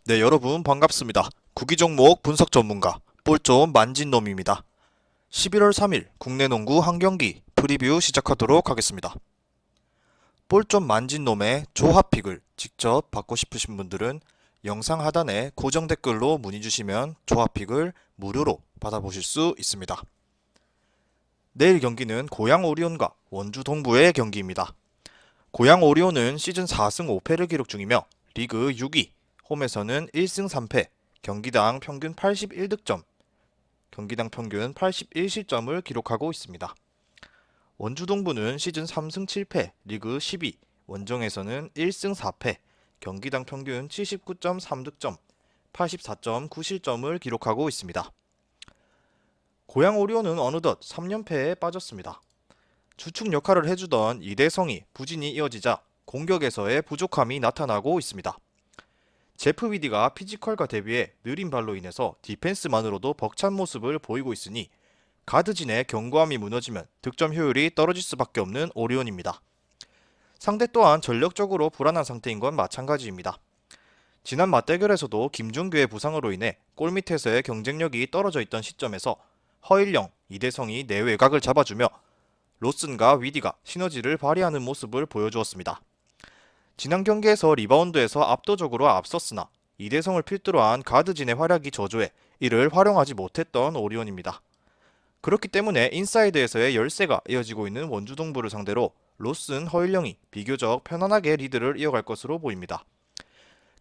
네, 여러분 반갑습니다. 구기종목 분석 전문가 볼좀 만진 놈입니다. 11월 3일 국내 농구 한 경기 프리뷰 시작하도록 하겠습니다. 볼좀 만진 놈의 조합픽을 직접 받고 싶으신 분들은 영상 하단에 고정 댓글로 문의 주시면 조합픽을 무료로 받아보실 수 있습니다. 내일 경기는 고양 오리온과 원주 동부의 경기입니다. 고양 오리온은 시즌 4승 5패를 기록 중이며 리그 6위, 홈에서는 1승 3패, 경기당 평균 81득점, 경기당 평균 81실점을 기록하고 있습니다. 원주 동부는 시즌 3승 7패, 리그 10위, 원정에서는 1승 4패, 경기당 평균 79.3득점, 84.9실점을 기록하고 있습니다. 고양 오리온은 어느덧 3연패에 빠졌습니다. 주축 역할을 해주던 이대성이 부진이 이어지자 공격에서의 부족함이 나타나고 있습니다. 제프 위디가 피지컬과 대비해 느린 발로 인해서 디펜스만으로도 벅찬 모습을 보이고 있으니 가드진의 견고함이 무너지면 득점 효율이 떨어질 수밖에 없는 오리온입니다. 상대 또한 전력적으로 불안한 상태인 건 마찬가지입니다. 지난 맞대결에서도 김준규의 부상으로 인해 골밑에서의 경쟁력이 떨어져 있던 시점에서 허일영, 이대성이 내외곽을 잡아주며 로슨과 위디가 시너지를 발휘하는 모습을 보여주었습니다. 지난 경기에서 리바운드에서 압도적으로 앞섰으나 이대성을 필두로 한 가드진의 활약이 저조해 이를 활용하지 못했던 오리온입니다. 그렇기 때문에 인사이드에서의 열세가 이어지고 있는 원주 동부를 상대로 로슨, 허일영이 비교적 편안하게 리드를 이어갈 것으로 보입니다.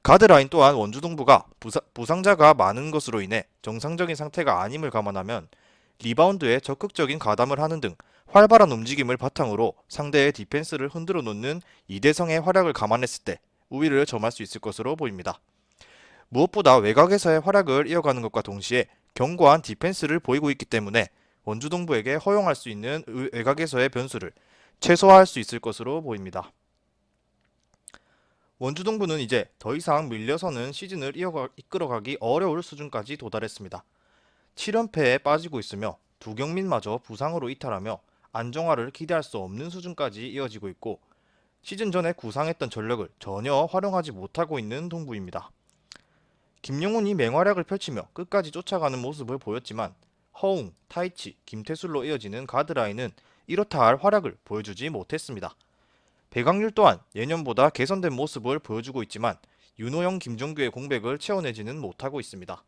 가드라인 또한 원주 동부가 부상자가 많은 것으로 인해 정상적인 상태가 아님을 감안하면 리바운드에 적극적인 가담을 하는 등 활발한 움직임을 바탕으로 상대의 디펜스를 흔들어 놓는 이대성의 활약을 감안했을 때 우위를 점할 수 있을 것으로 보입니다. 무엇보다 외곽에서의 활약을 이어가는 것과 동시에 견고한 디펜스를 보이고 있기 때문에 원주 동부에게 허용할 수 있는 외곽에서의 변수를 최소화할 수 있을 것으로 보입니다. 원주 동부는 이제 더 이상 밀려서는 시즌을 이끌어가기 어려울 수준까지 도달했습니다. 7연패에 빠지고 있으며 두경민마저 부상으로 이탈하며 안정화를 기대할 수 없는 수준까지 이어지고 있고 시즌 전에 구상했던 전력을 전혀 활용하지 못하고 있는 동부입니다. 김용훈이 맹활약을 펼치며 끝까지 쫓아가는 모습을 보였지만 허웅, 타이치, 김태술로 이어지는 가드라인은 이렇다 할 활약을 보여주지 못했습니다. 배강률 또한 예년보다 개선된 모습을 보여주고 있지만 윤호영, 김종규의 공백을 채워내지는 못하고 있습니다.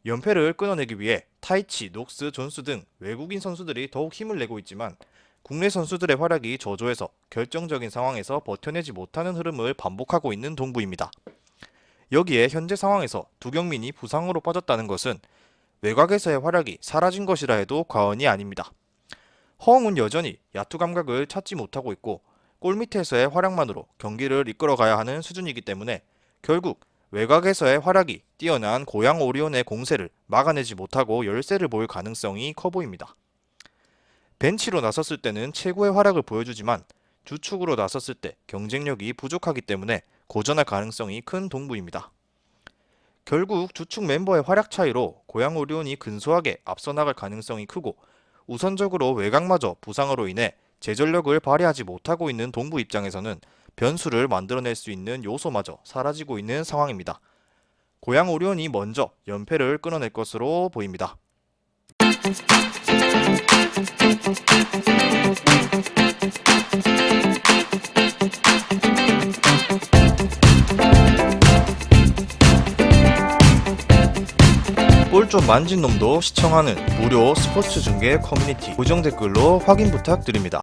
연패를 끊어내기 위해 타이치, 녹스, 존스 등 외국인 선수들이 더욱 힘을 내고 있지만 국내 선수들의 활약이 저조해서 결정적인 상황에서 버텨내지 못하는 흐름을 반복하고 있는 동부입니다. 여기에 현재 상황에서 두경민이 부상으로 빠졌다는 것은 외곽에서의 활약이 사라진 것이라 해도 과언이 아닙니다. 허웅은 여전히 야투 감각을 찾지 못하고 있고 골밑에서의 활약만으로 경기를 이끌어가야 하는 수준이기 때문에 결국 외곽에서의 활약이 뛰어난 고양 오리온의 공세를 막아내지 못하고 열세를 보일 가능성이 커 보입니다. 벤치로 나섰을 때는 최고의 활약을 보여주지만 주축으로 나섰을 때 경쟁력이 부족하기 때문에 고전할 가능성이 큰 동부입니다. 결국 주축 멤버의 활약 차이로 고양 오리온이 근소하게 앞서 나갈 가능성이 크고 우선적으로 외곽마저 부상으로 인해 제전력을 발휘하지 못하고 있는 동부 입장에서는 변수를 만들어낼 수 있는 요소마저 사라지고 있는 상황입니다. 고양 오리온이 먼저 연패를 끊어낼 것으로 보입니다. 볼 좀 만진 놈도 시청하는 무료 스포츠 중계 커뮤니티 고정 댓글로 확인 부탁드립니다.